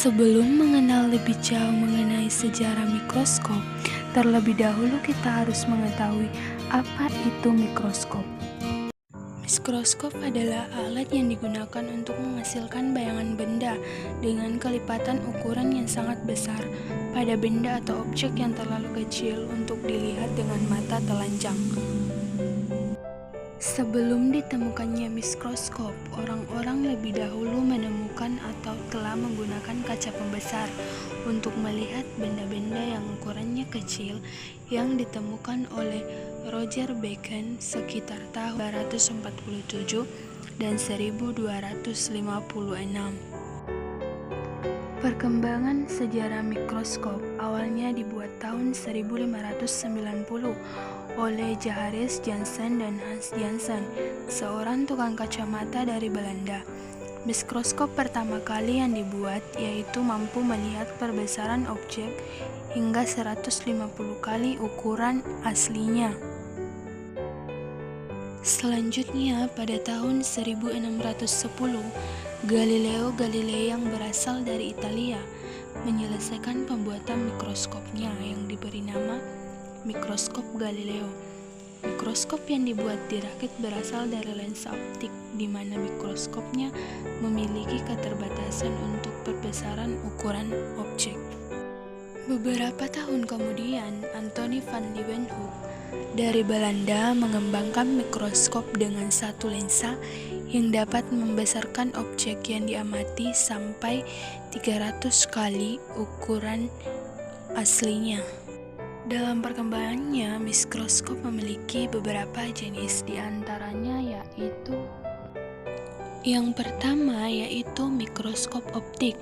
Sebelum mengenal lebih jauh mengenai sejarah mikroskop, terlebih dahulu kita harus mengetahui apa itu mikroskop. Mikroskop adalah alat yang digunakan untuk menghasilkan bayangan benda dengan kelipatan ukuran yang sangat besar pada benda atau objek yang terlalu kecil untuk dilihat dengan mata telanjang. Sebelum ditemukannya mikroskop, orang-orang lebih dahulu menemukan atau telah menggunakan kaca pembesar untuk melihat benda-benda yang ukurannya kecil yang ditemukan oleh Roger Bacon sekitar tahun 1247 dan 1256. Perkembangan sejarah mikroskop awalnya dibuat tahun 1590 oleh Johannes Jansen dan Hans Jansen, seorang tukang kacamata dari Belanda. Mikroskop pertama kali yang dibuat yaitu mampu melihat perbesaran objek hingga 150 kali ukuran aslinya. Selanjutnya, pada tahun 1610, Galileo Galilei yang berasal dari Italia menyelesaikan pembuatan mikroskopnya yang diberi nama mikroskop Galileo. Mikroskop yang dibuat dirakit berasal dari lensa optik, di mana mikroskopnya memiliki keterbatasan untuk perbesaran ukuran objek. Beberapa tahun kemudian, Antonie van Leeuwenhoek dari Belanda mengembangkan mikroskop dengan satu lensa yang dapat membesarkan objek yang diamati sampai 300 kali ukuran aslinya. Dalam perkembangannya, mikroskop memiliki beberapa jenis, di antaranya yaitu yang pertama yaitu mikroskop optik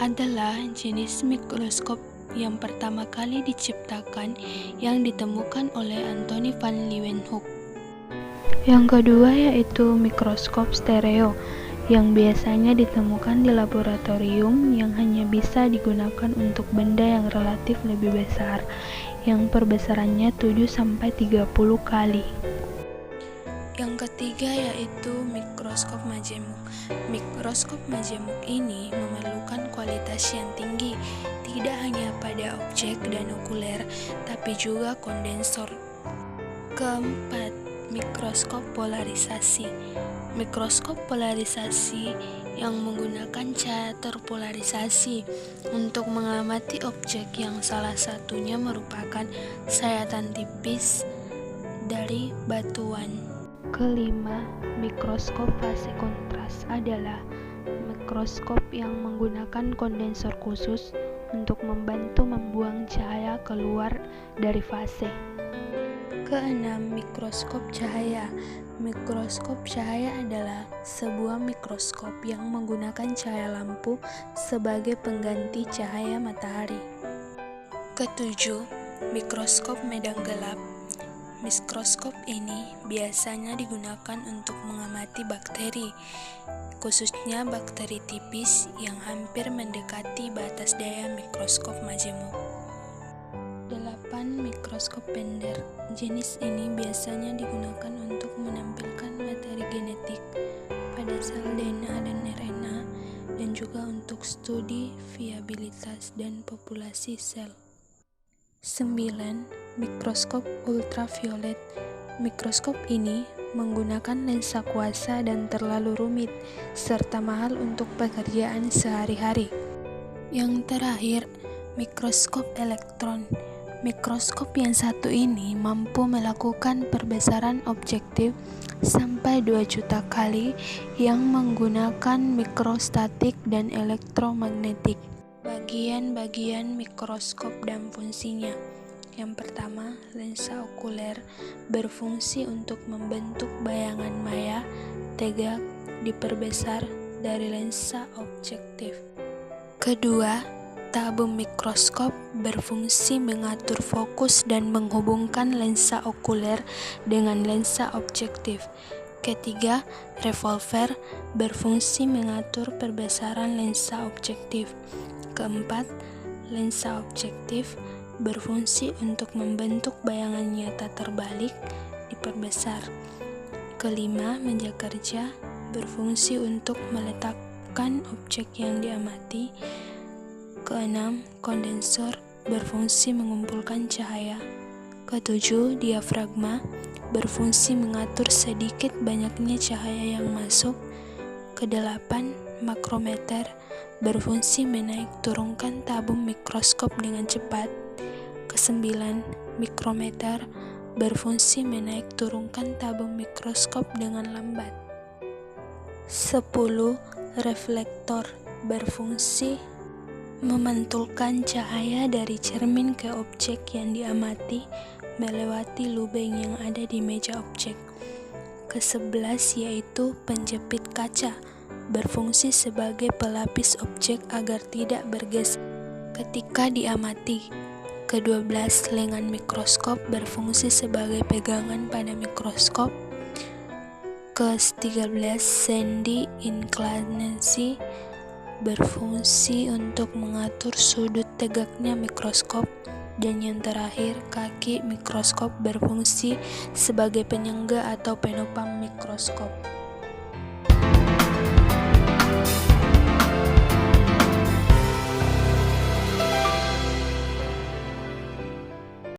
adalah jenis mikroskop yang pertama kali diciptakan yang ditemukan oleh Antonie van Leeuwenhoek. Yang kedua yaitu mikroskop stereo yang biasanya ditemukan di laboratorium yang hanya bisa digunakan untuk benda yang relatif lebih besar yang perbesarannya 7-30 kali. Yang ketiga yaitu mikroskop majemuk. Mikroskop majemuk ini memerlukan kualitas yang tinggi, tidak hanya pada objek dan okuler, tapi juga kondensor. Keempat, mikroskop polarisasi. Mikroskop polarisasi yang menggunakan cahaya terpolarisasi untuk mengamati objek yang salah satunya merupakan sayatan tipis dari batuan. Kelima, mikroskop fase kontras adalah mikroskop yang menggunakan kondensor khusus untuk membantu membuang cahaya keluar dari fase. Keenam, mikroskop cahaya. Mikroskop cahaya adalah sebuah mikroskop yang menggunakan cahaya lampu sebagai pengganti cahaya matahari. Ketujuh, mikroskop medan gelap. Mikroskop ini biasanya digunakan untuk mengamati bakteri, khususnya bakteri tipis yang hampir mendekati batas daya mikroskop majemuk. 8. Mikroskop Bender. Jenis ini biasanya digunakan untuk menampilkan materi genetik pada sel DNA dan RNA dan juga untuk studi viabilitas dan populasi sel. 9. Mikroskop ultraviolet. Mikroskop ini menggunakan lensa kuasa dan terlalu rumit serta mahal untuk pekerjaan sehari-hari. Yang terakhir, mikroskop elektron. Mikroskop yang satu ini mampu melakukan perbesaran objektif sampai 2 juta kali yang menggunakan mikrostatik dan elektromagnetik. Bagian-bagian mikroskop dan fungsinya. Yang pertama, lensa okuler berfungsi untuk membentuk bayangan maya tegak diperbesar dari lensa objektif. Kedua, tabung mikroskop berfungsi mengatur fokus dan menghubungkan lensa okuler dengan lensa objektif. Ketiga, revolver berfungsi mengatur perbesaran lensa objektif. Keempat, lensa objektif berfungsi untuk membentuk bayangan nyata terbalik diperbesar. Kelima, meja kerja berfungsi untuk meletakkan objek yang diamati. Keenam, kondensor berfungsi mengumpulkan cahaya. Ketujuh, diafragma berfungsi mengatur sedikit banyaknya cahaya yang masuk. Kedelapan, makrometer berfungsi menaik turunkan tabung mikroskop dengan cepat. Kesembilan, mikrometer berfungsi menaik turunkan tabung mikroskop dengan lambat. 10. Reflektor berfungsi memantulkan cahaya dari cermin ke objek yang diamati melewati lubang yang ada di meja objek. Ke-11 yaitu penjepit kaca berfungsi sebagai pelapis objek agar tidak bergeser ketika diamati. Ke-12 lengan mikroskop berfungsi sebagai pegangan pada mikroskop. Ke-13 sendi inklinasi berfungsi untuk mengatur sudut tegaknya mikroskop. Dan yang terakhir, kaki mikroskop berfungsi sebagai penyangga atau penopang mikroskop.